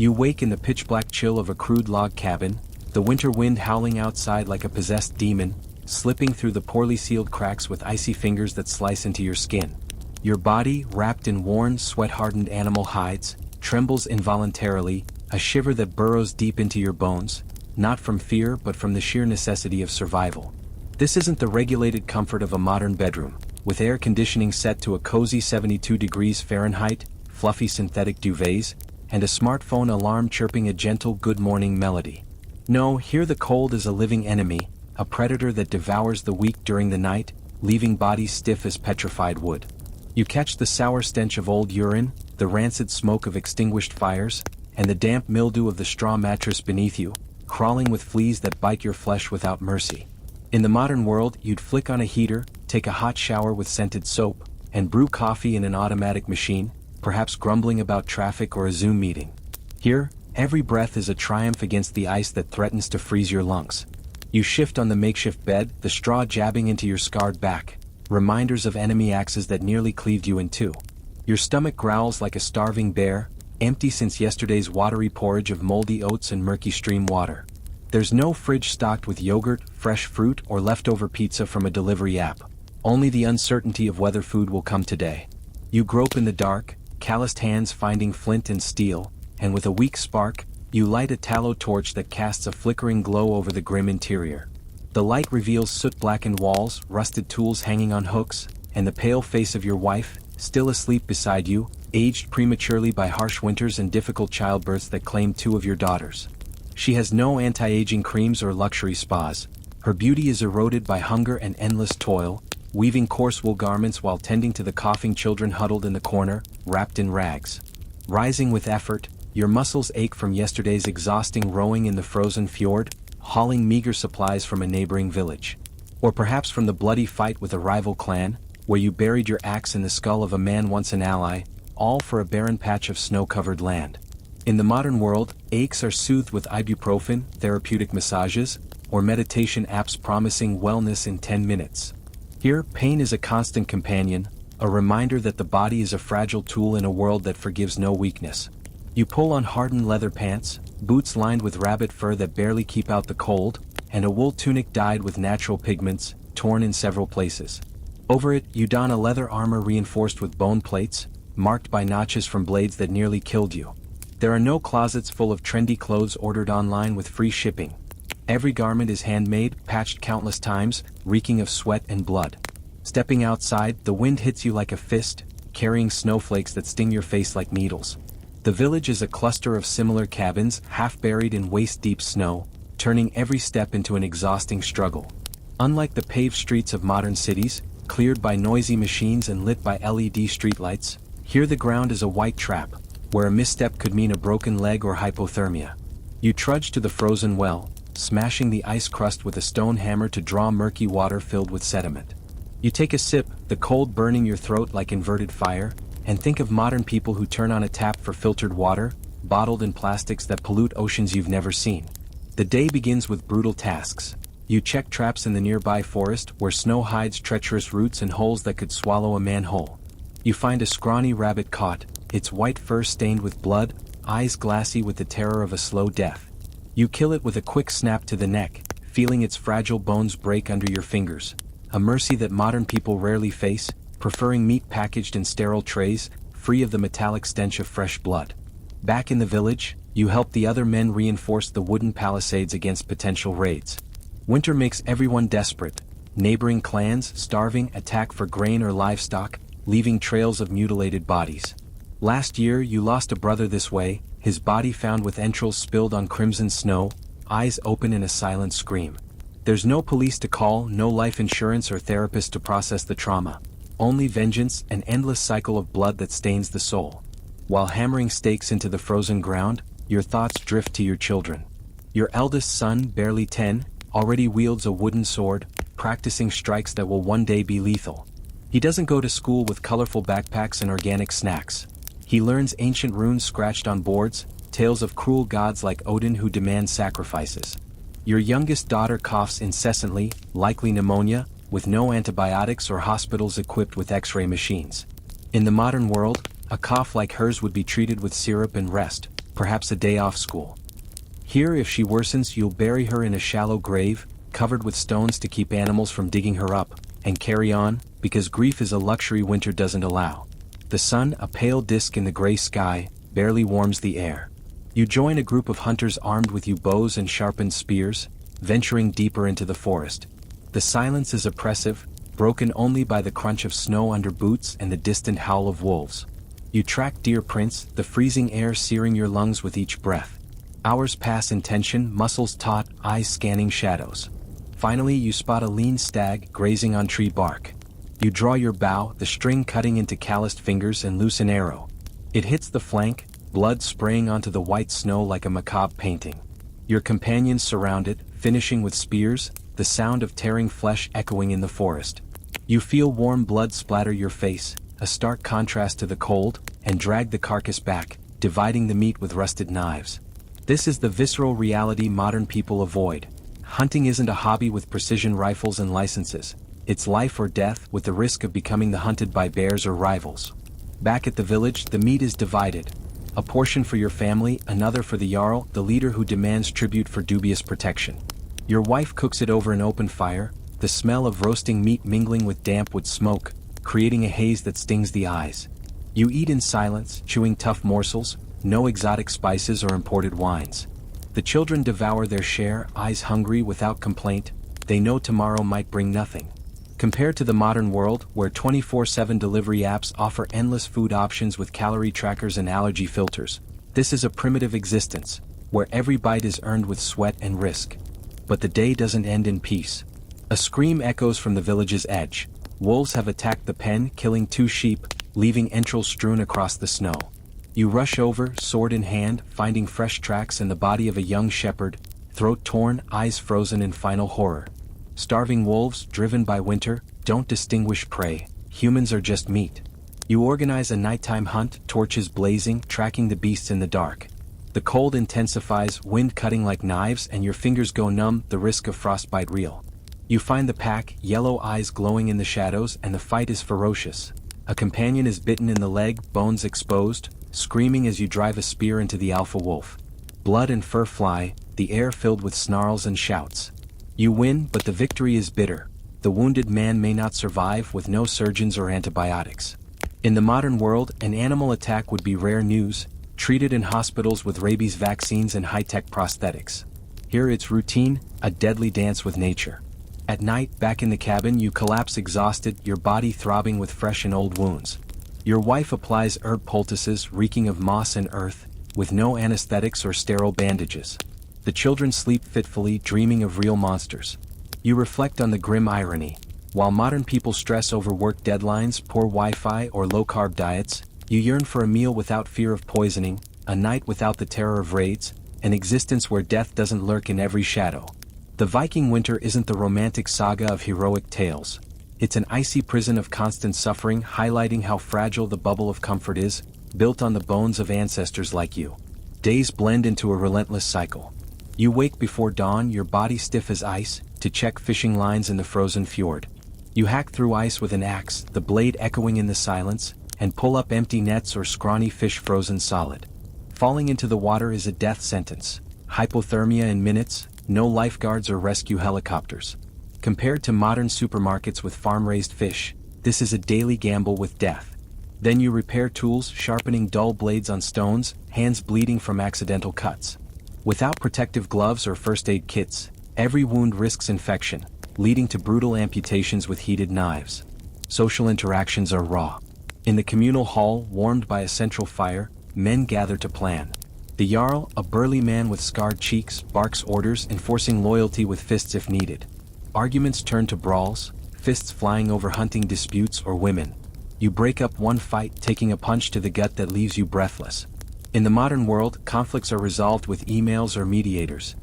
You wake in the pitch-black chill of a crude log cabin, the winter wind howling outside like a possessed demon, slipping through the poorly sealed cracks with icy fingers that slice into your skin. Your body, wrapped in worn, sweat-hardened animal hides, trembles involuntarily, a shiver that burrows deep into your bones, not from fear but from the sheer necessity of survival. This isn't the regulated comfort of a modern bedroom, with air conditioning set to a cozy 72 degrees Fahrenheit, fluffy synthetic duvets, and a smartphone alarm chirping a gentle good morning melody. No, here the cold is a living enemy, a predator that devours the weak during the night, leaving bodies stiff as petrified wood. You catch the sour stench of old urine, the rancid smoke of extinguished fires, and the damp mildew of the straw mattress beneath you, crawling with fleas that bite your flesh without mercy. In the modern world, you'd flick on a heater, take a hot shower with scented soap, and brew coffee in an automatic machine, perhaps grumbling about traffic or a Zoom meeting. Here, every breath is a triumph against the ice that threatens to freeze your lungs. You shift on the makeshift bed, the straw jabbing into your scarred back, reminders of enemy axes that nearly cleaved you in two. Your stomach growls like a starving bear, empty since yesterday's watery porridge of moldy oats and murky stream water. There's no fridge stocked with yogurt, fresh fruit, or leftover pizza from a delivery app. Only the uncertainty of whether food will come today. You grope in the dark, calloused hands finding flint and steel, and with a weak spark, you light a tallow torch that casts a flickering glow over the grim interior. The light reveals soot-blackened walls, rusted tools hanging on hooks, and the pale face of your wife, still asleep beside you, aged prematurely by harsh winters and difficult childbirths that claimed two of your daughters. She has no anti-aging creams or luxury spas. Her beauty is eroded by hunger and endless toil, weaving coarse wool garments while tending to the coughing children huddled in the corner, wrapped in rags. Rising with effort, your muscles ache from yesterday's exhausting rowing in the frozen fjord, hauling meager supplies from a neighboring village. Or perhaps from the bloody fight with a rival clan, where you buried your axe in the skull of a man once an ally, all for a barren patch of snow-covered land. In the modern world, aches are soothed with ibuprofen, therapeutic massages, or meditation apps promising wellness in 10 minutes. Here, pain is a constant companion, a reminder that the body is a fragile tool in a world that forgives no weakness. You pull on hardened leather pants, boots lined with rabbit fur that barely keep out the cold, and a wool tunic dyed with natural pigments, torn in several places. Over it, you don a leather armor reinforced with bone plates, marked by notches from blades that nearly killed you. There are no closets full of trendy clothes ordered online with free shipping. Every garment is handmade, patched countless times, reeking of sweat and blood. Stepping outside, the wind hits you like a fist, carrying snowflakes that sting your face like needles. The village is a cluster of similar cabins, half buried in waist-deep snow, turning every step into an exhausting struggle. Unlike the paved streets of modern cities, cleared by noisy machines and lit by LED streetlights, here the ground is a white trap, where a misstep could mean a broken leg or hypothermia. You trudge to the frozen well, smashing the ice crust with a stone hammer to draw murky water filled with sediment. You take a sip, the cold burning your throat like inverted fire, and think of modern people who turn on a tap for filtered water, bottled in plastics that pollute oceans you've never seen. The day begins with brutal tasks. You check traps in the nearby forest where snow hides treacherous roots and holes that could swallow a man whole. You find a scrawny rabbit caught, its white fur stained with blood, eyes glassy with the terror of a slow death. You kill it with a quick snap to the neck, feeling its fragile bones break under your fingers, a mercy that modern people rarely face, preferring meat packaged in sterile trays, free of the metallic stench of fresh blood. Back in the village, you help the other men reinforce the wooden palisades against potential raids. Winter makes everyone desperate. Neighboring clans, starving, attack for grain or livestock, leaving trails of mutilated bodies. Last year you lost a brother this way, his body found with entrails spilled on crimson snow, eyes open in a silent scream. There's no police to call, no life insurance or therapist to process the trauma. Only vengeance, an endless cycle of blood that stains the soul. While hammering stakes into the frozen ground, your thoughts drift to your children. Your eldest son, barely 10, already wields a wooden sword, practicing strikes that will one day be lethal. He doesn't go to school with colorful backpacks and organic snacks. He learns ancient runes scratched on boards, tales of cruel gods like Odin who demand sacrifices. Your youngest daughter coughs incessantly, likely pneumonia, with no antibiotics or hospitals equipped with X-ray machines. In the modern world, a cough like hers would be treated with syrup and rest, perhaps a day off school. Here, if she worsens, you'll bury her in a shallow grave, covered with stones to keep animals from digging her up, and carry on, because grief is a luxury winter doesn't allow. The sun, a pale disk in the gray sky, barely warms the air. You join a group of hunters armed with bows and sharpened spears, venturing deeper into the forest. The silence is oppressive, broken only by the crunch of snow under boots and the distant howl of wolves. You track deer prints, the freezing air searing your lungs with each breath. Hours pass in tension, muscles taut, eyes scanning shadows. Finally, you spot a lean stag grazing on tree bark. You draw your bow, the string cutting into calloused fingers, and loose an arrow. It hits the flank, blood spraying onto the white snow like a macabre painting. Your companions surround it, finishing with spears, the sound of tearing flesh echoing in the forest. You feel warm blood splatter your face, a stark contrast to the cold, and drag the carcass back, dividing the meat with rusted knives. This is the visceral reality modern people avoid. Hunting isn't a hobby with precision rifles and licenses. It's life or death, with the risk of becoming the hunted by bears or rivals. Back at the village, the meat is divided. A portion for your family, another for the Jarl, the leader who demands tribute for dubious protection. Your wife cooks it over an open fire, the smell of roasting meat mingling with damp wood smoke, creating a haze that stings the eyes. You eat in silence, chewing tough morsels, no exotic spices or imported wines. The children devour their share, eyes hungry without complaint. They know tomorrow might bring nothing. Compared to the modern world, where 24/7 delivery apps offer endless food options with calorie trackers and allergy filters, this is a primitive existence, where every bite is earned with sweat and risk. But the day doesn't end in peace. A scream echoes from the village's edge. Wolves have attacked the pen, killing 2 sheep, leaving entrails strewn across the snow. You rush over, sword in hand, finding fresh tracks in the body of a young shepherd, throat torn, eyes frozen in final horror. Starving wolves, driven by winter, don't distinguish prey. Humans are just meat. You organize a nighttime hunt, torches blazing, tracking the beasts in the dark. The cold intensifies, wind cutting like knives, and your fingers go numb, the risk of frostbite real. You find the pack, yellow eyes glowing in the shadows, and the fight is ferocious. A companion is bitten in the leg, bones exposed, screaming as you drive a spear into the alpha wolf. Blood and fur fly, the air filled with snarls and shouts. You win, but the victory is bitter. The wounded man may not survive, with no surgeons or antibiotics. In the modern world, an animal attack would be rare news, treated in hospitals with rabies vaccines and high-tech prosthetics. Here it's routine, a deadly dance with nature. At night, back in the cabin, you collapse exhausted, your body throbbing with fresh and old wounds. Your wife applies herb poultices reeking of moss and earth, with no anesthetics or sterile bandages. The children sleep fitfully, dreaming of real monsters. You reflect on the grim irony. While modern people stress over work deadlines, poor Wi-Fi, or low-carb diets, you yearn for a meal without fear of poisoning, a night without the terror of raids, an existence where death doesn't lurk in every shadow. The Viking winter isn't the romantic saga of heroic tales. It's an icy prison of constant suffering, highlighting how fragile the bubble of comfort is, built on the bones of ancestors like you. Days blend into a relentless cycle. You wake before dawn, your body stiff as ice, to check fishing lines in the frozen fjord. You hack through ice with an axe, the blade echoing in the silence, and pull up empty nets or scrawny fish frozen solid. Falling into the water is a death sentence. Hypothermia in minutes, no lifeguards or rescue helicopters. Compared to modern supermarkets with farm-raised fish, this is a daily gamble with death. Then you repair tools, sharpening dull blades on stones, hands bleeding from accidental cuts. Without protective gloves or first aid kits, every wound risks infection, leading to brutal amputations with heated knives. Social interactions are raw. In the communal hall, warmed by a central fire, men gather to plan. The Jarl, a burly man with scarred cheeks, barks orders, enforcing loyalty with fists if needed. Arguments turn to brawls, fists flying over hunting disputes or women. You break up one fight, taking a punch to the gut that leaves you breathless. In the modern world, conflicts are resolved with emails or mediators.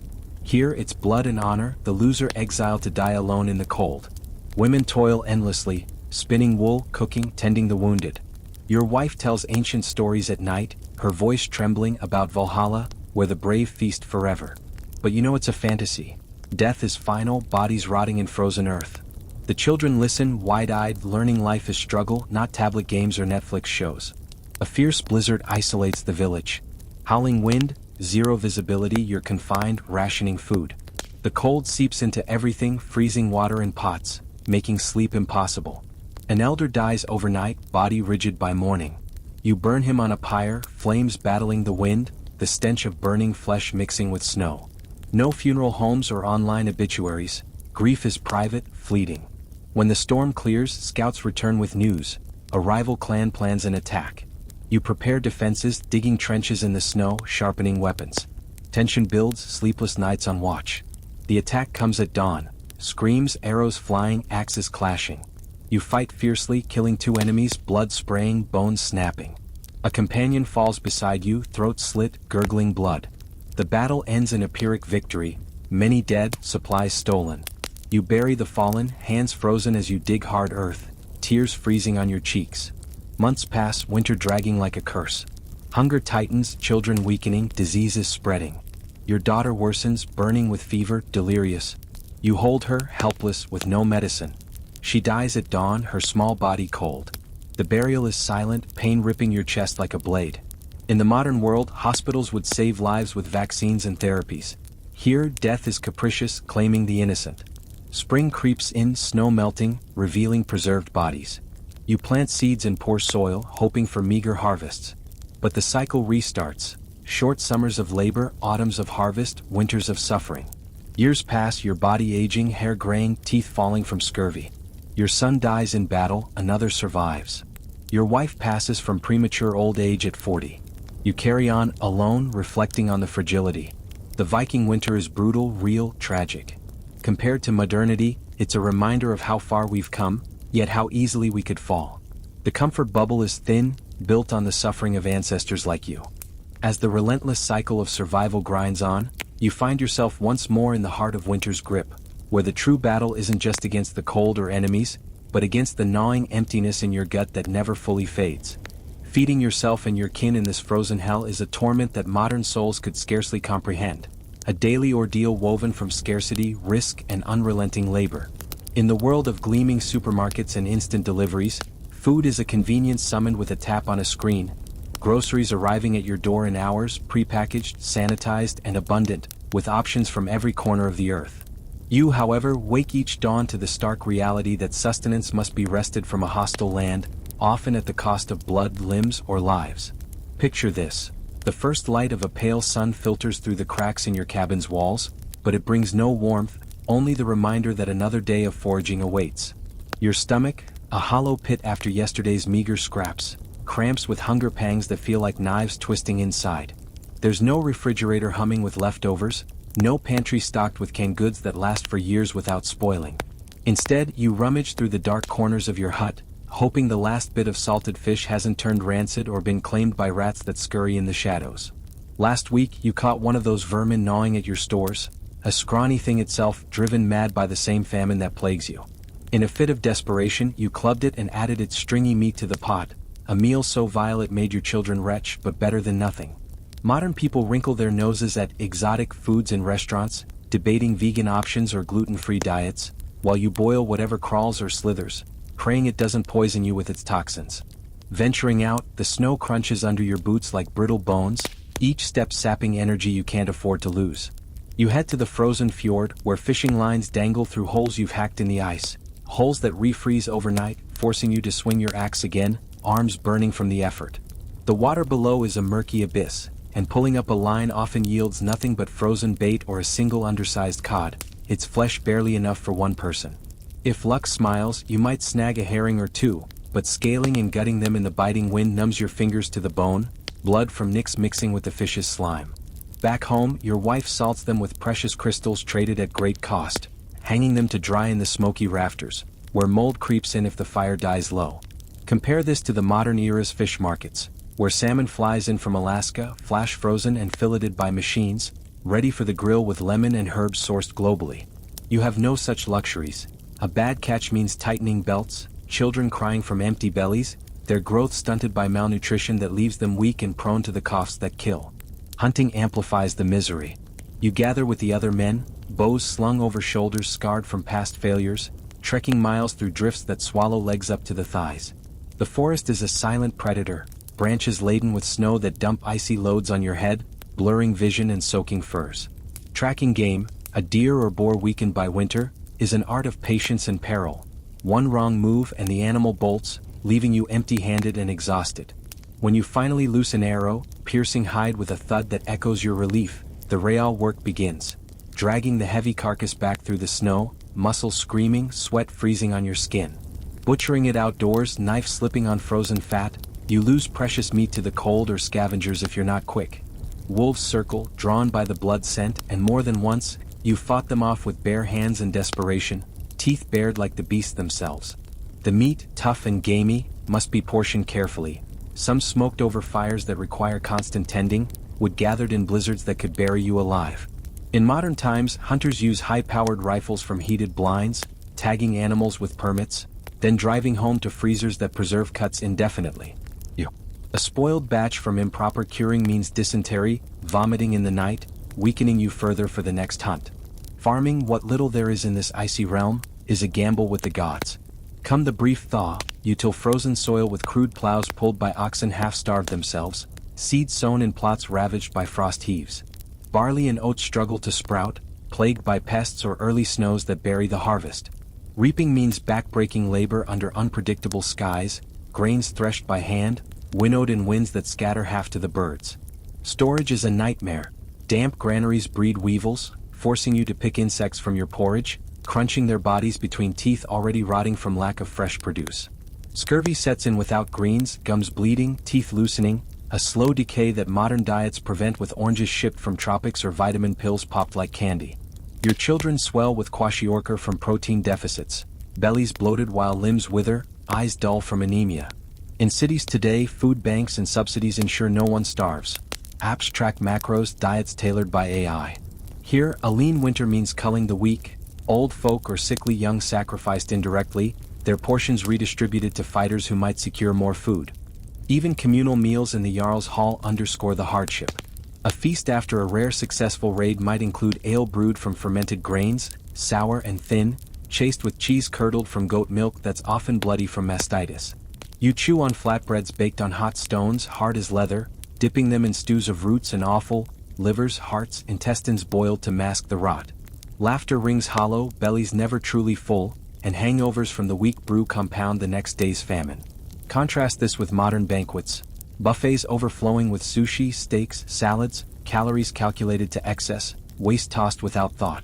Here it's blood and honor, the loser exiled to die alone in the cold. Women toil endlessly, spinning wool, cooking, tending the wounded. Your wife tells ancient stories at night, her voice trembling, about Valhalla, where the brave feast forever. But you know it's a fantasy. Death is final, bodies rotting in frozen earth. The children listen, wide-eyed, learning life is struggle, not tablet games or Netflix shows. A fierce blizzard isolates the village. Howling wind, zero visibility, you're confined, rationing food. The cold seeps into everything, freezing water in pots, making sleep impossible. An elder dies overnight, body rigid by morning. You burn him on a pyre, flames battling the wind, the stench of burning flesh mixing with snow. No funeral homes or online obituaries, grief is private, fleeting. When the storm clears, scouts return with news. A rival clan plans an attack. You prepare defenses, digging trenches in the snow, sharpening weapons. Tension builds, sleepless nights on watch. The attack comes at dawn. Screams, arrows flying, axes clashing. You fight fiercely, killing 2 enemies, blood spraying, bones snapping. A companion falls beside you, throat slit, gurgling blood. The battle ends in a Pyrrhic victory, many dead, supplies stolen. You bury the fallen, hands frozen as you dig hard earth, tears freezing on your cheeks. Months pass, winter dragging like a curse. Hunger tightens, children weakening, diseases spreading. Your daughter worsens, burning with fever, delirious. You hold her, helpless, with no medicine. She dies at dawn, her small body cold. The burial is silent, pain ripping your chest like a blade. In the modern world, hospitals would save lives with vaccines and therapies. Here, death is capricious, claiming the innocent. Spring creeps in, snow melting, revealing preserved bodies. You plant seeds in poor soil, hoping for meager harvests. But the cycle restarts. Short summers of labor, autumns of harvest, winters of suffering. Years pass, your body aging, hair graying, teeth falling from scurvy. Your son dies in battle, another survives. Your wife passes from premature old age at 40. You carry on, alone, reflecting on the fragility. The Viking winter is brutal, real, tragic. Compared to modernity, it's a reminder of how far we've come, yet how easily we could fall. The comfort bubble is thin, built on the suffering of ancestors like you. As the relentless cycle of survival grinds on, you find yourself once more in the heart of winter's grip, where the true battle isn't just against the cold or enemies, but against the gnawing emptiness in your gut that never fully fades. Feeding yourself and your kin in this frozen hell is a torment that modern souls could scarcely comprehend. A daily ordeal woven from scarcity, risk, and unrelenting labor. In the world of gleaming supermarkets and instant deliveries, food is a convenience summoned with a tap on a screen. Groceries arriving at your door in hours, prepackaged, sanitized, and abundant, with options from every corner of the earth. You, however, wake each dawn to the stark reality that sustenance must be wrested from a hostile land, often at the cost of blood, limbs, or lives. Picture this. The first light of a pale sun filters through the cracks in your cabin's walls, but it brings no warmth, only the reminder that another day of foraging awaits. Your stomach, a hollow pit after yesterday's meager scraps, cramps with hunger pangs that feel like knives twisting inside. There's no refrigerator humming with leftovers, no pantry stocked with canned goods that last for years without spoiling. Instead, you rummage through the dark corners of your hut, hoping the last bit of salted fish hasn't turned rancid or been claimed by rats that scurry in the shadows. Last week, you caught one of those vermin gnawing at your stores, a scrawny thing itself driven mad by the same famine that plagues you. In a fit of desperation, you clubbed it and added its stringy meat to the pot, a meal so vile it made your children retch, but better than nothing. Modern people wrinkle their noses at exotic foods in restaurants, debating vegan options or gluten-free diets, while you boil whatever crawls or slithers, praying it doesn't poison you with its toxins. Venturing out, the snow crunches under your boots like brittle bones, each step sapping energy you can't afford to lose. You head to the frozen fjord, where fishing lines dangle through holes you've hacked in the ice, holes that refreeze overnight, forcing you to swing your axe again, arms burning from the effort. The water below is a murky abyss, and pulling up a line often yields nothing but frozen bait or a single undersized cod, its flesh barely enough for one person. If luck smiles, you might snag a herring or two, but scaling and gutting them in the biting wind numbs your fingers to the bone, blood from nicks mixing with the fish's slime. Back home, your wife salts them with precious crystals traded at great cost, hanging them to dry in the smoky rafters, where mold creeps in if the fire dies low. Compare this to the modern era's fish markets, where salmon flies in from Alaska, flash frozen and filleted by machines, ready for the grill with lemon and herbs sourced globally. You have no such luxuries. A bad catch means tightening belts, children crying from empty bellies, their growth stunted by malnutrition that leaves them weak and prone to the coughs that kill. Hunting amplifies the misery. You gather with the other men, bows slung over shoulders scarred from past failures, trekking miles through drifts that swallow legs up to the thighs. The forest is a silent predator, branches laden with snow that dump icy loads on your head, blurring vision and soaking furs. Tracking game, a deer or boar weakened by winter, is an art of patience and peril. One wrong move and the animal bolts, leaving you empty-handed and exhausted. When you finally loose an arrow, piercing hide with a thud that echoes your relief, the real work begins. Dragging the heavy carcass back through the snow, muscles screaming, sweat freezing on your skin. Butchering it outdoors, knife slipping on frozen fat, you lose precious meat to the cold or scavengers if you're not quick. Wolves circle, drawn by the blood scent, and more than once, you fought them off with bare hands in desperation, teeth bared like the beasts themselves. The meat, tough and gamey, must be portioned carefully. Some smoked over fires that require constant tending, wood gathered in blizzards that could bury you alive. In modern times, hunters use high-powered rifles from heated blinds, tagging animals with permits, then driving home to freezers that preserve cuts indefinitely. A spoiled batch from improper curing means dysentery, vomiting in the night, weakening you further for the next hunt. Farming, what little there is in this icy realm, is a gamble with the gods. Come the brief thaw, you till frozen soil with crude plows pulled by oxen half-starved themselves, seeds sown in plots ravaged by frost heaves. Barley and oats struggle to sprout, plagued by pests or early snows that bury the harvest. Reaping means back-breaking labor under unpredictable skies, grains threshed by hand, winnowed in winds that scatter half to the birds. Storage is a nightmare. Damp granaries breed weevils, forcing you to pick insects from your porridge, crunching their bodies between teeth already rotting from lack of fresh produce. Scurvy sets in without greens, gums bleeding, teeth loosening, a slow decay that modern diets prevent with oranges shipped from tropics or vitamin pills popped like candy. Your children swell with kwashiorkor from protein deficits, bellies bloated while limbs wither, eyes dull from anemia. In cities today, food banks and subsidies ensure no one starves. Apps track macros, diets tailored by AI. Here, a lean winter means culling the weak, old folk or sickly young sacrificed indirectly, their portions redistributed to fighters who might secure more food. Even communal meals in the Jarl's Hall underscore the hardship. A feast after a rare successful raid might include ale brewed from fermented grains, sour and thin, chased with cheese curdled from goat milk that's often bloody from mastitis. You chew on flatbreads baked on hot stones, hard as leather, dipping them in stews of roots and offal, livers, hearts, intestines boiled to mask the rot. Laughter rings hollow, bellies never truly full, and hangovers from the weak brew compound the next day's famine. Contrast this with modern banquets. Buffets overflowing with sushi, steaks, salads, calories calculated to excess, waste tossed without thought.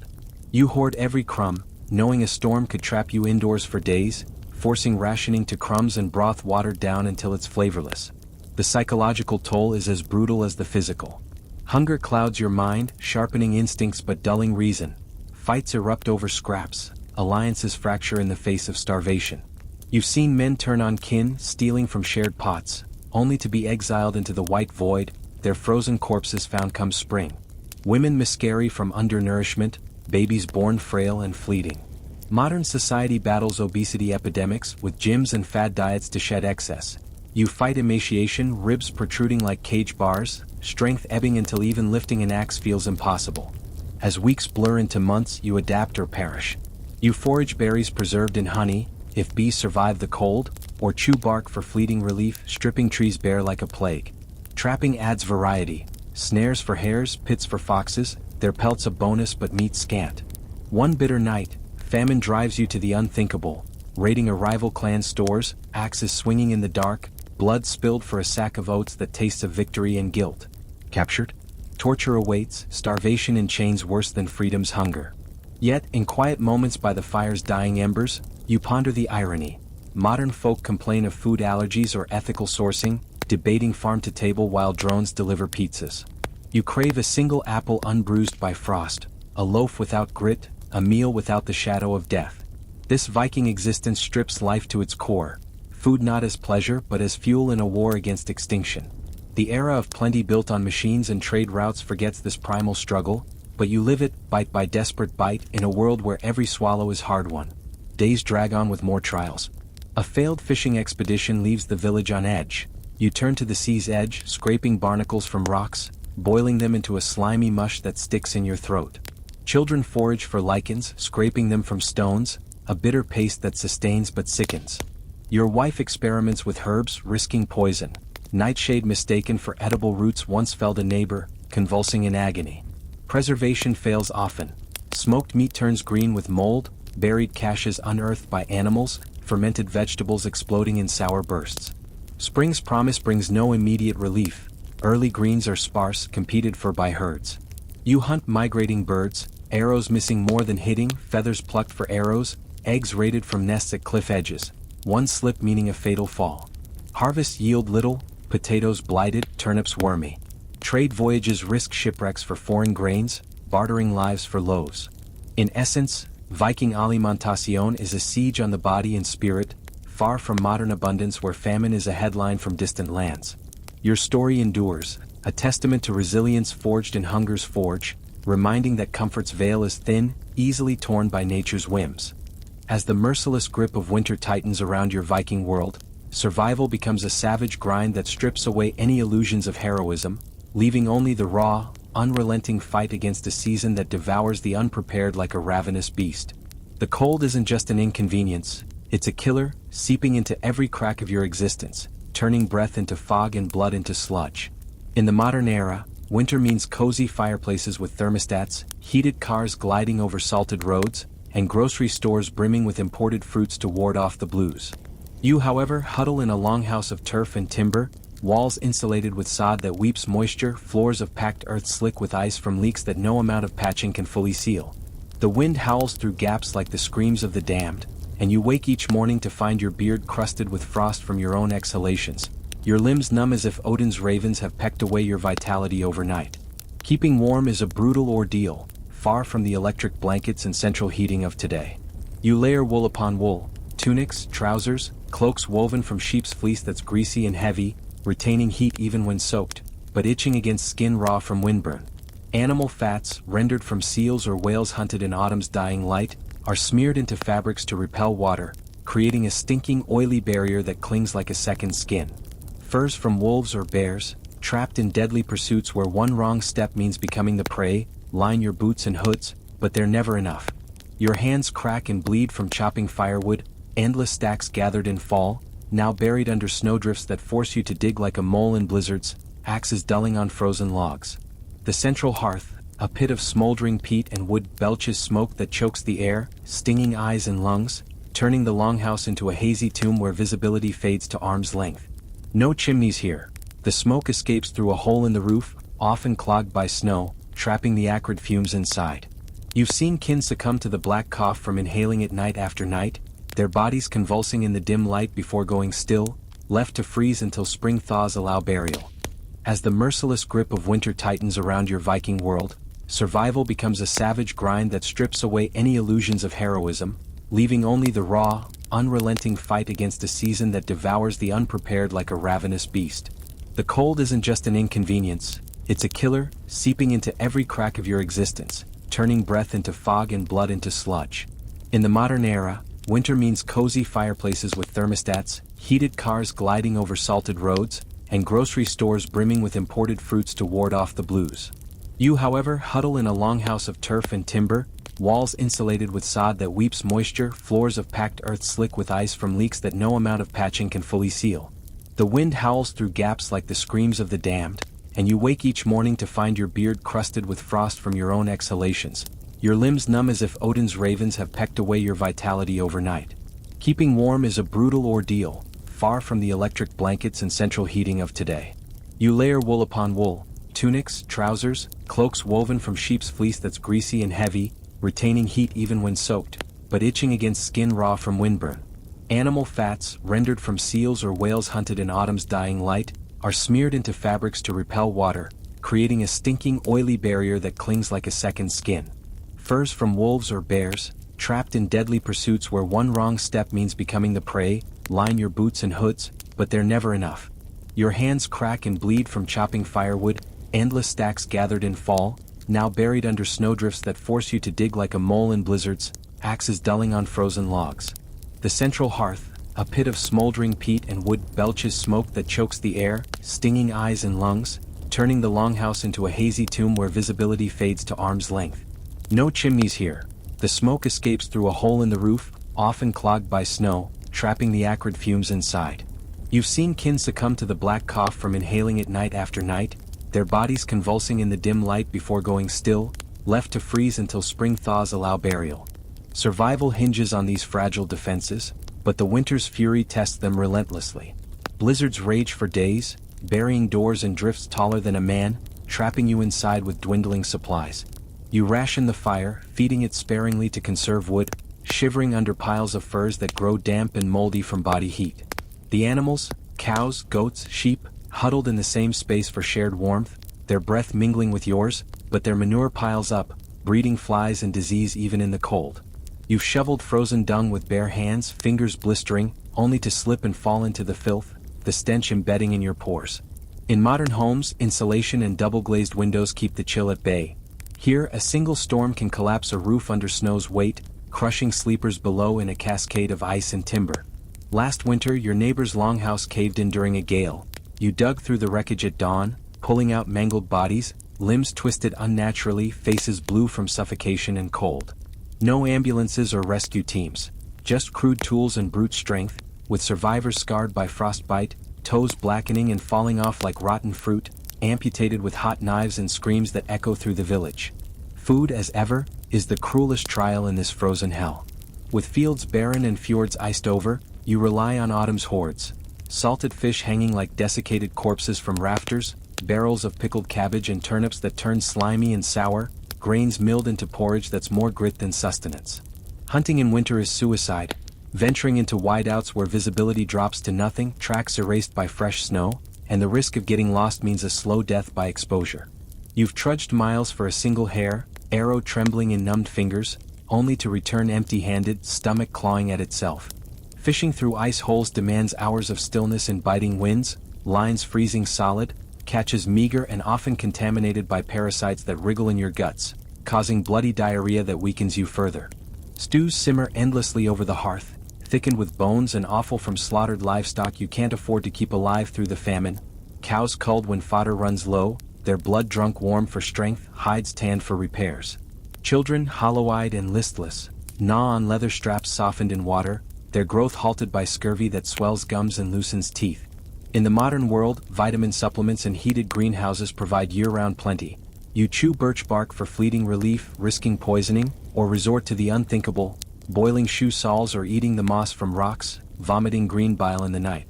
You hoard every crumb, knowing a storm could trap you indoors for days, forcing rationing to crumbs and broth watered down until it's flavorless. The psychological toll is as brutal as the physical. Hunger clouds your mind, sharpening instincts but dulling reason. Fights erupt over scraps, alliances fracture in the face of starvation. You've seen men turn on kin, stealing from shared pots, only to be exiled into the white void, their frozen corpses found come spring. Women miscarry from undernourishment, babies born frail and fleeting. Modern society battles obesity epidemics with gyms and fad diets to shed excess. You fight emaciation, ribs protruding like cage bars, strength ebbing until even lifting an axe feels impossible. As weeks blur into months, you adapt or perish. You forage berries preserved in honey, if bees survive the cold, or chew bark for fleeting relief, stripping trees bare like a plague. Trapping adds variety. Snares for hares, pits for foxes, their pelts a bonus but meat scant. One bitter night, famine drives you to the unthinkable, raiding a rival clan's stores, axes swinging in the dark, blood spilled for a sack of oats that tastes of victory and guilt. Captured? Torture awaits, starvation in chains worse than freedom's hunger. Yet, in quiet moments by the fire's dying embers, you ponder the irony. Modern folk complain of food allergies or ethical sourcing, debating farm to table while drones deliver pizzas. You crave a single apple unbruised by frost, a loaf without grit, a meal without the shadow of death. This Viking existence strips life to its core, food not as pleasure but as fuel in a war against extinction. The era of plenty built on machines and trade routes forgets this primal struggle, but you live it, bite by desperate bite, in a world where every swallow is hard won. Days drag on with more trials. A failed fishing expedition leaves the village on edge. You turn to the sea's edge, scraping barnacles from rocks, boiling them into a slimy mush that sticks in your throat. Children forage for lichens, scraping them from stones, a bitter paste that sustains but sickens. Your wife experiments with herbs, risking poison. Nightshade mistaken for edible roots once felled a neighbor, convulsing in agony. Preservation fails often. Smoked meat turns green with mold, buried caches unearthed by animals, fermented vegetables exploding in sour bursts. Spring's promise brings no immediate relief. Early greens are sparse, competed for by herds. You hunt migrating birds, arrows missing more than hitting, feathers plucked for arrows, eggs raided from nests at cliff edges, one slip meaning a fatal fall. Harvests yield little, potatoes blighted, turnips wormy. Trade voyages risk shipwrecks for foreign grains, bartering lives for loaves. In essence, Viking alimentación is a siege on the body and spirit, far from modern abundance where famine is a headline from distant lands. Your story endures, a testament to resilience forged in hunger's forge, reminding that comfort's veil is thin, easily torn by nature's whims. As the merciless grip of winter tightens around your Viking world, survival becomes a savage grind that strips away any illusions of heroism, leaving only the raw, unrelenting fight against a season that devours the unprepared like a ravenous beast. The cold isn't just an inconvenience, it's a killer, seeping into every crack of your existence, turning breath into fog and blood into sludge. In the modern era, winter means cozy fireplaces with thermostats, heated cars gliding over salted roads, and grocery stores brimming with imported fruits to ward off the blues. You, however, huddle in a longhouse of turf and timber, walls insulated with sod that weeps moisture, floors of packed earth slick with ice from leaks that no amount of patching can fully seal. The wind howls through gaps like the screams of the damned, and you wake each morning to find your beard crusted with frost from your own exhalations, your limbs numb as if Odin's ravens have pecked away your vitality overnight. Keeping warm is a brutal ordeal, far from the electric blankets and central heating of today. You layer wool upon wool, tunics, trousers, cloaks woven from sheep's fleece that's greasy and heavy, retaining heat even when soaked, but itching against skin raw from windburn. Animal fats, rendered from seals or whales hunted in autumn's dying light, are smeared into fabrics to repel water, creating a stinking oily barrier that clings like a second skin. Furs from wolves or bears, trapped in deadly pursuits where one wrong step means becoming the prey, line your boots and hoods, but they're never enough. Your hands crack and bleed from chopping firewood, endless stacks gathered in fall, now buried under snowdrifts that force you to dig like a mole in blizzards, axes dulling on frozen logs. The central hearth, a pit of smoldering peat and wood, belches smoke that chokes the air, stinging eyes and lungs, turning the longhouse into a hazy tomb where visibility fades to arm's length. No chimneys here. The smoke escapes through a hole in the roof, often clogged by snow, trapping the acrid fumes inside. You've seen kin succumb to the black cough from inhaling it night after night, their bodies convulsing in the dim light before going still, left to freeze until spring thaws allow burial. As the merciless grip of winter tightens around your Viking world, survival becomes a savage grind that strips away any illusions of heroism, leaving only the raw, unrelenting fight against a season that devours the unprepared like a ravenous beast. The cold isn't just an inconvenience, it's a killer, seeping into every crack of your existence, turning breath into fog and blood into sludge. In the modern era, winter means cozy fireplaces with thermostats, heated cars gliding over salted roads, and grocery stores brimming with imported fruits to ward off the blues. You, however, huddle in a longhouse of turf and timber, walls insulated with sod that weeps moisture, floors of packed earth slick with ice from leaks that no amount of patching can fully seal. The wind howls through gaps like the screams of the damned, and you wake each morning to find your beard crusted with frost from your own exhalations, your limbs numb as if Odin's ravens have pecked away your vitality overnight. Keeping warm is a brutal ordeal, far from the electric blankets and central heating of today. You layer wool upon wool, tunics, trousers, cloaks woven from sheep's fleece that's greasy and heavy, retaining heat even when soaked, but itching against skin raw from windburn. Animal fats, rendered from seals or whales hunted in autumn's dying light, are smeared into fabrics to repel water, creating a stinking oily barrier that clings like a second skin. Furs from wolves or bears, trapped in deadly pursuits where one wrong step means becoming the prey, line your boots and hoods, but they're never enough. Your hands crack and bleed from chopping firewood, endless stacks gathered in fall, now buried under snowdrifts that force you to dig like a mole in blizzards, axes dulling on frozen logs. The central hearth, a pit of smoldering peat and wood, belches smoke that chokes the air, stinging eyes and lungs, turning the longhouse into a hazy tomb where visibility fades to arm's length. No chimneys here. The smoke escapes through a hole in the roof, often clogged by snow, trapping the acrid fumes inside. You've seen kin succumb to the black cough from inhaling it night after night, their bodies convulsing in the dim light before going still, left to freeze until spring thaws allow burial. Survival hinges on these fragile defenses, but the winter's fury tests them relentlessly. Blizzards rage for days, burying doors in drifts taller than a man, trapping you inside with dwindling supplies. You ration the fire, feeding it sparingly to conserve wood, shivering under piles of furs that grow damp and moldy from body heat. The animals, cows, goats, sheep, huddled in the same space for shared warmth, their breath mingling with yours, but their manure piles up, breeding flies and disease even in the cold. You've shoveled frozen dung with bare hands, fingers blistering, only to slip and fall into the filth, the stench embedding in your pores. In modern homes, insulation and double-glazed windows keep the chill at bay. Here, a single storm can collapse a roof under snow's weight, crushing sleepers below in a cascade of ice and timber. Last winter, your neighbor's longhouse caved in during a gale. You dug through the wreckage at dawn, pulling out mangled bodies, limbs twisted unnaturally, faces blue from suffocation and cold. No ambulances or rescue teams, just crude tools and brute strength, with survivors scarred by frostbite, toes blackening and falling off like rotten fruit, amputated with hot knives and screams that echo through the village. Food, as ever, is the cruelest trial in this frozen hell. With fields barren and fjords iced over, you rely on autumn's hordes. Salted fish hanging like desiccated corpses from rafters, barrels of pickled cabbage and turnips that turn slimy and sour, grains milled into porridge that's more grit than sustenance. Hunting in winter is suicide. Venturing into wideouts where visibility drops to nothing, tracks erased by fresh snow, and the risk of getting lost means a slow death by exposure. You've trudged miles for a single hare, arrow trembling in numbed fingers, only to return empty-handed, stomach clawing at itself. Fishing through ice holes demands hours of stillness and biting winds, lines freezing solid, catches meager and often contaminated by parasites that wriggle in your guts, causing bloody diarrhea that weakens you further. Stews simmer endlessly over the hearth, thickened with bones and offal from slaughtered livestock you can't afford to keep alive through the famine. Cows culled when fodder runs low, their blood drunk warm for strength, hides tanned for repairs. Children, hollow-eyed and listless, gnaw on leather straps softened in water, their growth halted by scurvy that swells gums and loosens teeth. In the modern world, vitamin supplements and heated greenhouses provide year-round plenty. You chew birch bark for fleeting relief, risking poisoning, or resort to the unthinkable, boiling shoe soles or eating the moss from rocks, vomiting green bile in the night.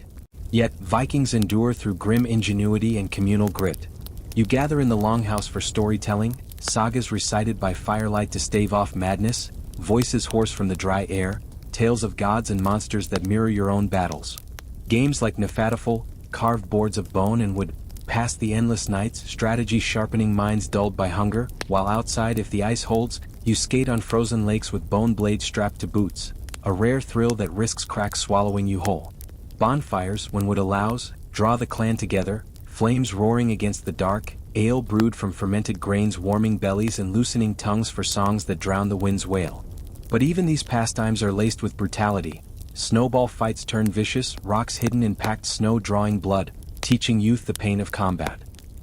Yet, Vikings endure through grim ingenuity and communal grit. You gather in the longhouse for storytelling, sagas recited by firelight to stave off madness, voices hoarse from the dry air, tales of gods and monsters that mirror your own battles. Games like Nefataful, carved boards of bone and wood, pass the endless nights, strategy sharpening minds dulled by hunger, while outside, if the ice holds, you skate on frozen lakes with bone blades strapped to boots, a rare thrill that risks cracks swallowing you whole. Bonfires, when wood allows, draw the clan together, flames roaring against the dark, ale brewed from fermented grains warming bellies and loosening tongues for songs that drown the wind's wail. But even these pastimes are laced with brutality. Snowball fights turn vicious, rocks hidden in packed snow drawing blood, teaching youth the pain of combat.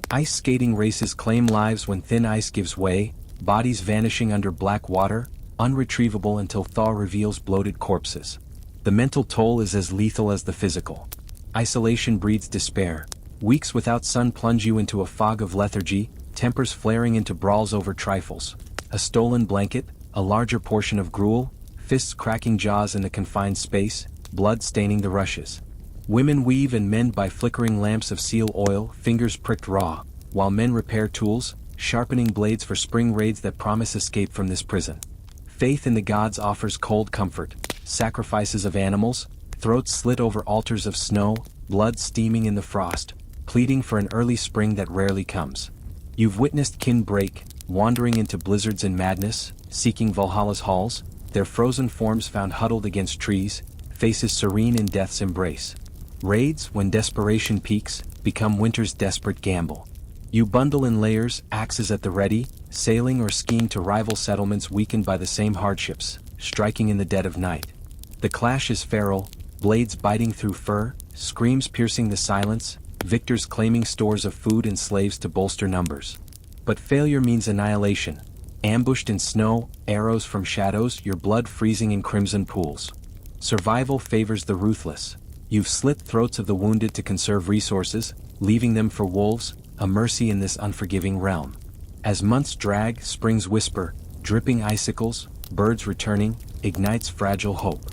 Ice skating races claim lives when thin ice gives way, bodies vanishing under black water, unretrievable until thaw reveals bloated corpses. The mental toll is as lethal as the physical. Isolation breeds despair. Weeks without sun plunge you into a fog of lethargy, tempers flaring into brawls over trifles. A stolen blanket, a larger portion of gruel, fists cracking jaws in the confined space, blood staining the rushes. Women weave and mend by flickering lamps of seal oil, fingers pricked raw, while men repair tools, sharpening blades for spring raids that promise escape from this prison. Faith in the gods offers cold comfort, sacrifices of animals, throats slit over altars of snow, blood steaming in the frost, pleading for an early spring that rarely comes. You've witnessed kin break, wandering into blizzards and madness, seeking Valhalla's halls, their frozen forms found huddled against trees, faces serene in death's embrace. Raids, when desperation peaks, become winter's desperate gamble. You bundle in layers, axes at the ready, sailing or skiing to rival settlements weakened by the same hardships, striking in the dead of night. The clash is feral, blades biting through fur, screams piercing the silence, victors claiming stores of food and slaves to bolster numbers. But failure means annihilation. Ambushed in snow, arrows from shadows, your blood freezing in crimson pools. Survival favors the ruthless. You've slit throats of the wounded to conserve resources, leaving them for wolves, a mercy in this unforgiving realm. As months drag, springs whisper, dripping icicles, birds returning, ignites fragile hope.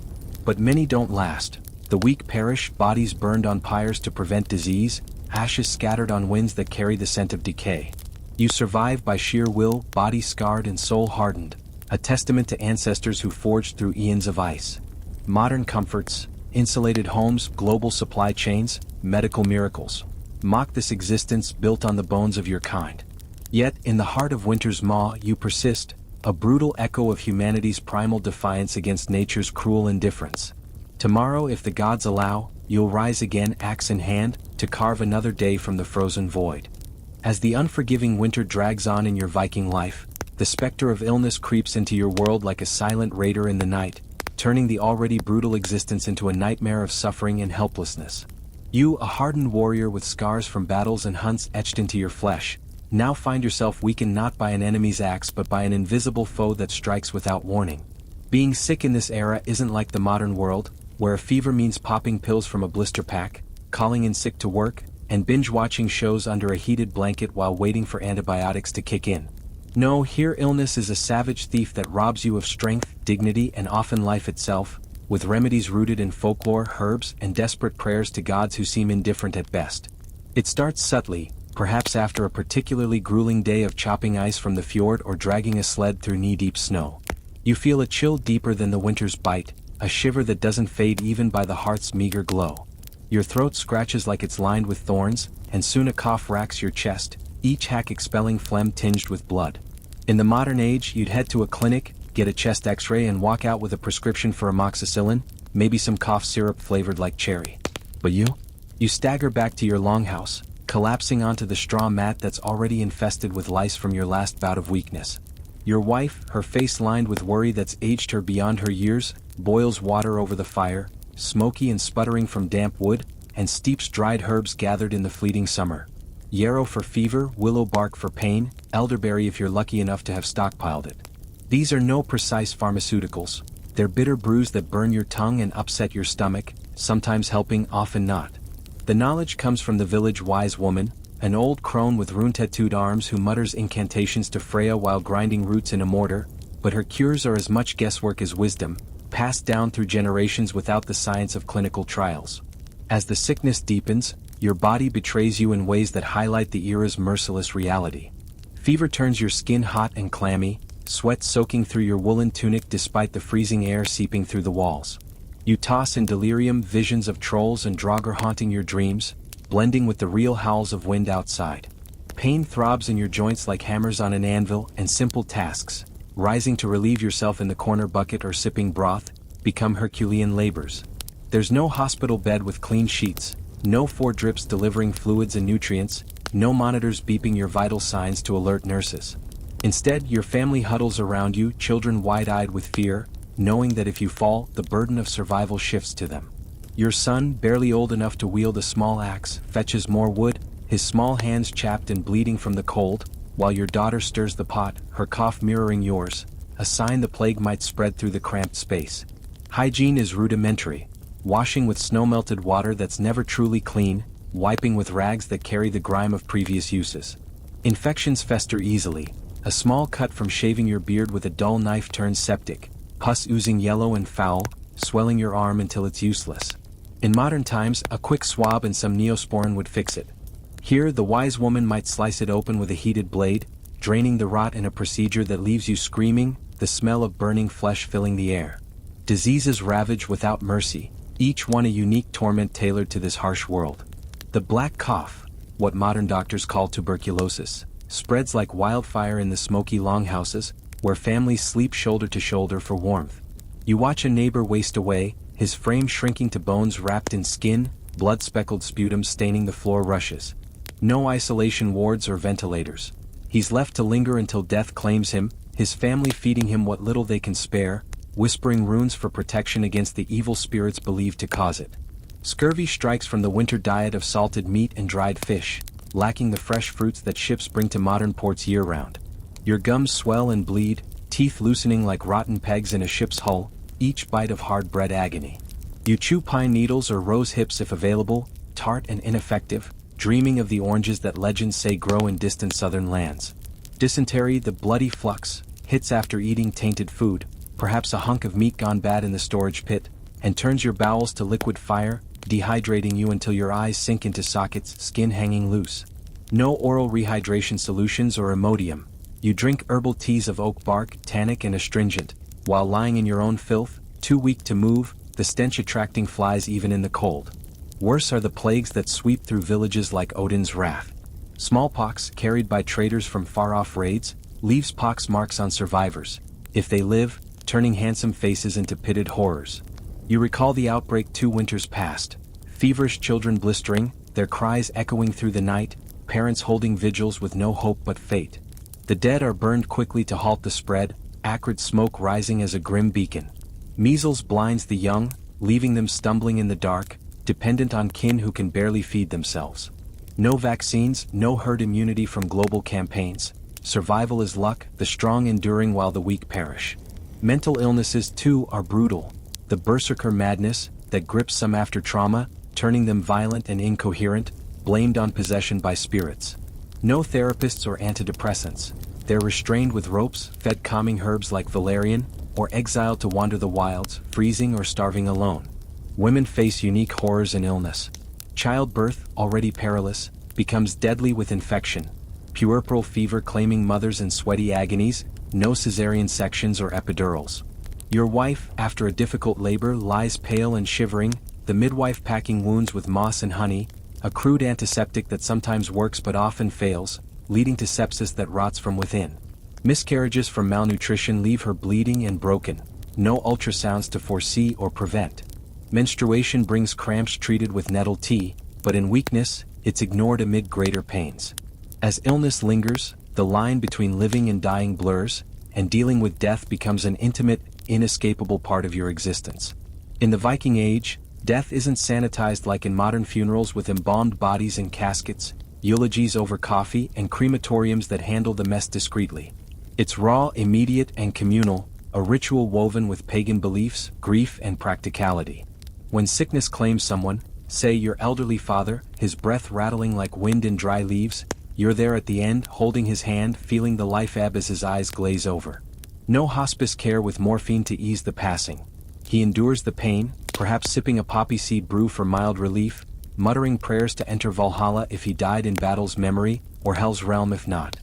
But many don't last. The weak perish, bodies burned on pyres to prevent disease, ashes scattered on winds that carry the scent of decay. You survive by sheer will, body scarred and soul hardened, a testament to ancestors who forged through eons of ice. Modern comforts, insulated homes, global supply chains, medical miracles mock this existence built on the bones of your kind. Yet, in the heart of winter's maw, you persist, a brutal echo of humanity's primal defiance against nature's cruel indifference. Tomorrow, if the gods allow, you'll rise again, axe in hand, to carve another day from the frozen void. As the unforgiving winter drags on in your Viking life, the specter of illness creeps into your world like a silent raider in the night, turning the already brutal existence into a nightmare of suffering and helplessness. You, a hardened warrior with scars from battles and hunts etched into your flesh, now find yourself weakened not by an enemy's axe but by an invisible foe that strikes without warning. Being sick in this era isn't like the modern world, where a fever means popping pills from a blister pack, calling in sick to work, and binge-watching shows under a heated blanket while waiting for antibiotics to kick in. No, here illness is a savage thief that robs you of strength, dignity, and often life itself, with remedies rooted in folklore, herbs, and desperate prayers to gods who seem indifferent at best. It starts subtly, perhaps after a particularly grueling day of chopping ice from the fjord or dragging a sled through knee-deep snow. You feel a chill deeper than the winter's bite, a shiver that doesn't fade even by the hearth's meager glow. Your throat scratches like it's lined with thorns, and soon a cough racks your chest, each hack expelling phlegm tinged with blood. In the modern age, you'd head to a clinic, get a chest x-ray and walk out with a prescription for amoxicillin, maybe some cough syrup flavored like cherry. But you? You stagger back to your longhouse, collapsing onto the straw mat that's already infested with lice from your last bout of weakness. Your wife, her face lined with worry that's aged her beyond her years, boils water over the fire, smoky and sputtering from damp wood, and steeps dried herbs gathered in the fleeting summer. Yarrow for fever, willow bark for pain, elderberry if you're lucky enough to have stockpiled it. These are no precise pharmaceuticals, they're bitter brews that burn your tongue and upset your stomach, sometimes helping, often not. The knowledge comes from the village wise woman, an old crone with rune-tattooed arms who mutters incantations to Freya while grinding roots in a mortar, but her cures are as much guesswork as wisdom, passed down through generations without the science of clinical trials. As the sickness deepens, your body betrays you in ways that highlight the era's merciless reality. Fever turns your skin hot and clammy, sweat soaking through your woolen tunic despite the freezing air seeping through the walls. You toss in delirium, visions of trolls and draugr haunting your dreams, blending with the real howls of wind outside. Pain throbs in your joints like hammers on an anvil, and simple tasks, rising to relieve yourself in the corner bucket or sipping broth, become Herculean labors. There's no hospital bed with clean sheets, no 4 drips delivering fluids and nutrients, no monitors beeping your vital signs to alert nurses. Instead, your family huddles around you, children wide-eyed with fear, knowing that if you fall, the burden of survival shifts to them. Your son, barely old enough to wield a small axe, fetches more wood, his small hands chapped and bleeding from the cold, while your daughter stirs the pot, her cough mirroring yours, a sign the plague might spread through the cramped space. Hygiene is rudimentary, washing with snow-melted water that's never truly clean, wiping with rags that carry the grime of previous uses. Infections fester easily. A small cut from shaving your beard with a dull knife turns septic, pus oozing yellow and foul, swelling your arm until it's useless. In modern times, a quick swab and some neosporin would fix it. Here, the wise woman might slice it open with a heated blade, draining the rot in a procedure that leaves you screaming, the smell of burning flesh filling the air. Diseases ravage without mercy, each one a unique torment tailored to this harsh world. The black cough, what modern doctors call tuberculosis, spreads like wildfire in the smoky longhouses, where families sleep shoulder to shoulder for warmth. You watch a neighbor waste away, his frame shrinking to bones wrapped in skin, blood-speckled sputum staining the floor rushes. No isolation wards or ventilators. He's left to linger until death claims him, his family feeding him what little they can spare, whispering runes for protection against the evil spirits believed to cause it. Scurvy strikes from the winter diet of salted meat and dried fish, lacking the fresh fruits that ships bring to modern ports year-round. Your gums swell and bleed, teeth loosening like rotten pegs in a ship's hull, each bite of hard-bred agony. You chew pine needles or rose hips if available, tart and ineffective, dreaming of the oranges that legends say grow in distant southern lands. Dysentery, the bloody flux, hits after eating tainted food, perhaps a hunk of meat gone bad in the storage pit, and turns your bowels to liquid fire, dehydrating you until your eyes sink into sockets, skin hanging loose. No oral rehydration solutions or Imodium. You drink herbal teas of oak bark, tannic and astringent, while lying in your own filth, too weak to move, the stench attracting flies even in the cold. Worse are the plagues that sweep through villages like Odin's wrath. Smallpox, carried by traders from far-off raids, leaves pox marks on survivors, if they live, turning handsome faces into pitted horrors. You recall the outbreak 2 winters past, feverish children blistering, their cries echoing through the night, parents holding vigils with no hope but fate. The dead are burned quickly to halt the spread, acrid smoke rising as a grim beacon. Measles blinds the young, leaving them stumbling in the dark, dependent on kin who can barely feed themselves. No vaccines, no herd immunity from global campaigns. Survival is luck, the strong enduring while the weak perish. Mental illnesses too are brutal. The berserker madness that grips some after trauma, turning them violent and incoherent, blamed on possession by spirits. No therapists or antidepressants. They're restrained with ropes, fed calming herbs like valerian, or exiled to wander the wilds, freezing or starving alone. Women face unique horrors and illness. Childbirth, already perilous, becomes deadly with infection. Puerperal fever claiming mothers in sweaty agonies, no cesarean sections or epidurals. Your wife, after a difficult labor, lies pale and shivering, the midwife packing wounds with moss and honey, a crude antiseptic that sometimes works but often fails, leading to sepsis that rots from within. Miscarriages from malnutrition leave her bleeding and broken, no ultrasounds to foresee or prevent. Menstruation brings cramps treated with nettle tea, but in weakness, it's ignored amid greater pains. As illness lingers, the line between living and dying blurs, and dealing with death becomes an intimate, inescapable part of your existence. In the Viking Age, death isn't sanitized like in modern funerals with embalmed bodies and caskets, eulogies over coffee and crematoriums that handle the mess discreetly. It's raw, immediate and communal, a ritual woven with pagan beliefs, grief and practicality. When sickness claims someone, say your elderly father, his breath rattling like wind in dry leaves, you're there at the end, holding his hand, feeling the life ebb as his eyes glaze over. No hospice care with morphine to ease the passing. He endures the pain, perhaps sipping a poppy seed brew for mild relief, muttering prayers to enter Valhalla if he died in battle's memory, or hell's realm if not.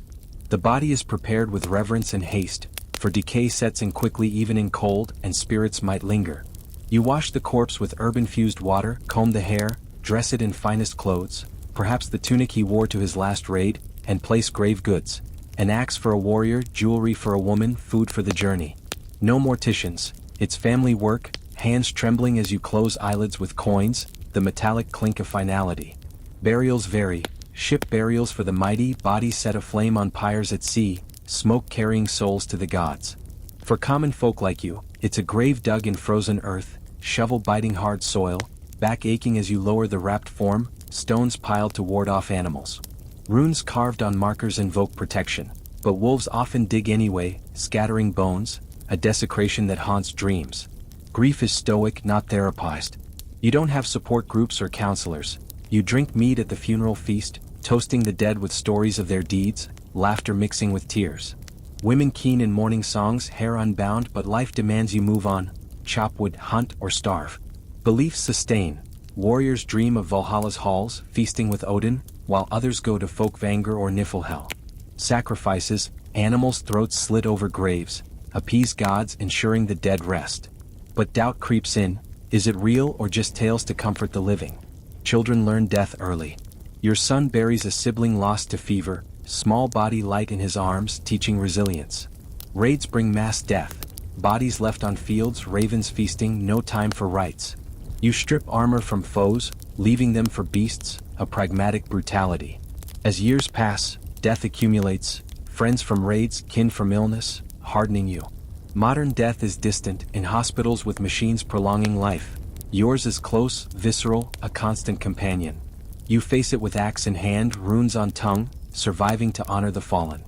The body is prepared with reverence and haste, for decay sets in quickly even in cold, and spirits might linger. You wash the corpse with herb-infused water, comb the hair, dress it in finest clothes, perhaps the tunic he wore to his last raid, and place grave goods. An axe for a warrior, jewelry for a woman, food for the journey. No morticians, it's family work, hands trembling as you close eyelids with coins, the metallic clink of finality. Burials vary, ship burials for the mighty, bodies set aflame on pyres at sea, smoke carrying souls to the gods. For common folk like you, it's a grave dug in frozen earth, shovel biting hard soil, back aching as you lower the wrapped form, stones piled to ward off animals. Runes carved on markers invoke protection, but wolves often dig anyway, scattering bones, a desecration that haunts dreams. Grief is stoic, not therapized. You don't have support groups or counselors. You drink mead at the funeral feast, toasting the dead with stories of their deeds, laughter mixing with tears. Women keen in mourning songs, hair unbound, but life demands you move on, chop wood, hunt or starve. Beliefs sustain. Warriors dream of Valhalla's halls, feasting with Odin, while others go to Folkvanger or Niflhel. Sacrifices, animals' throats slit over graves, appease gods ensuring the dead rest. But doubt creeps in, is it real or just tales to comfort the living? Children learn death early. Your son buries a sibling lost to fever, small body light in his arms, teaching resilience. Raids bring mass death, bodies left on fields, ravens feasting, no time for rites. You strip armor from foes, leaving them for beasts, a pragmatic brutality. As years pass, death accumulates, friends from raids, kin from illness, hardening you. Modern death is distant, in hospitals with machines prolonging life. Yours is close, visceral, a constant companion. You face it with axe in hand, runes on tongue, surviving to honor the fallen.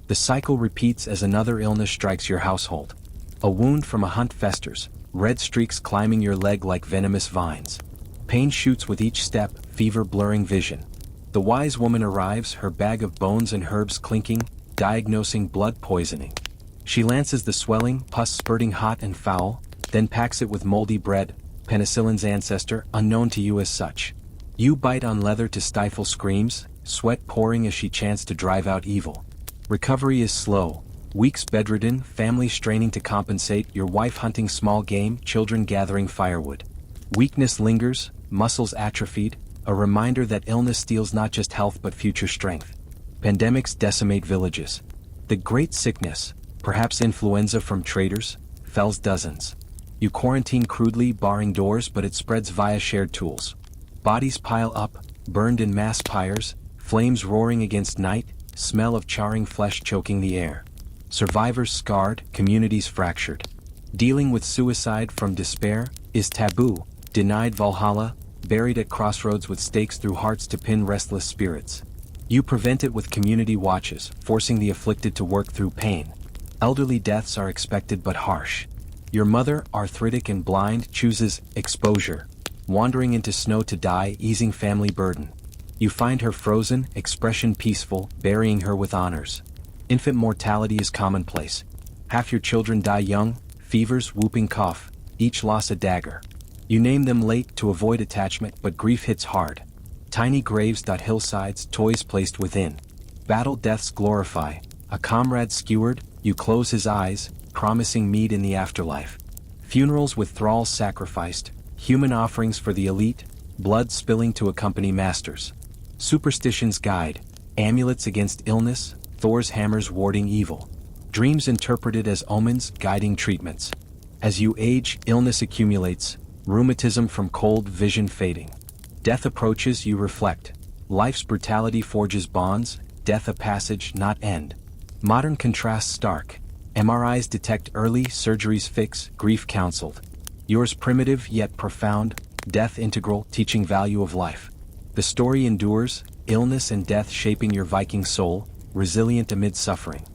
The cycle repeats as another illness strikes your household. A wound from a hunt festers, red streaks climbing your leg like venomous vines. Pain shoots with each step, fever blurring vision. The wise woman arrives, her bag of bones and herbs clinking, diagnosing blood poisoning. She lances the swelling, pus spurting hot and foul, then packs it with moldy bread, penicillin's ancestor, unknown to you as such. You bite on leather to stifle screams, sweat pouring as she chants to drive out evil. Recovery is slow. Weeks bedridden, family straining to compensate, your wife hunting small game, children gathering firewood. Weakness lingers, muscles atrophied, a reminder that illness steals not just health but future strength. Pandemics decimate villages. The Great Sickness, perhaps influenza from traders, fells dozens. You quarantine crudely, barring doors, but it spreads via shared tools. Bodies pile up, burned in mass pyres, flames roaring against night, smell of charring flesh choking the air. Survivors scarred, communities fractured. Dealing with suicide from despair is taboo, denied Valhalla, buried at crossroads with stakes through hearts to pin restless spirits. You prevent it with community watches, forcing the afflicted to work through pain. Elderly deaths are expected but harsh. Your mother, arthritic and blind, chooses exposure, wandering into snow to die, easing family burden. You find her frozen, expression peaceful, burying her with honors. Infant mortality is commonplace. Half your children die young, fevers, whooping cough, each loss a dagger. You name them late to avoid attachment, but grief hits hard. Tiny graves dot hillsides, toys placed within. Battle deaths glorify. A comrade skewered, you close his eyes, promising mead in the afterlife. Funerals with thralls sacrificed, human offerings for the elite, blood spilling to accompany masters. Superstitions guide, amulets against illness, Thor's hammers warding evil. Dreams interpreted as omens, guiding treatments. As you age, illness accumulates, rheumatism from cold, vision fading. Death approaches, you reflect. Life's brutality forges bonds, death a passage, not end. Modern contrasts stark. MRIs detect early, surgeries fix, grief counseled. Yours primitive yet profound, death integral, teaching value of life. The story endures, illness and death shaping your Viking soul, resilient amid suffering.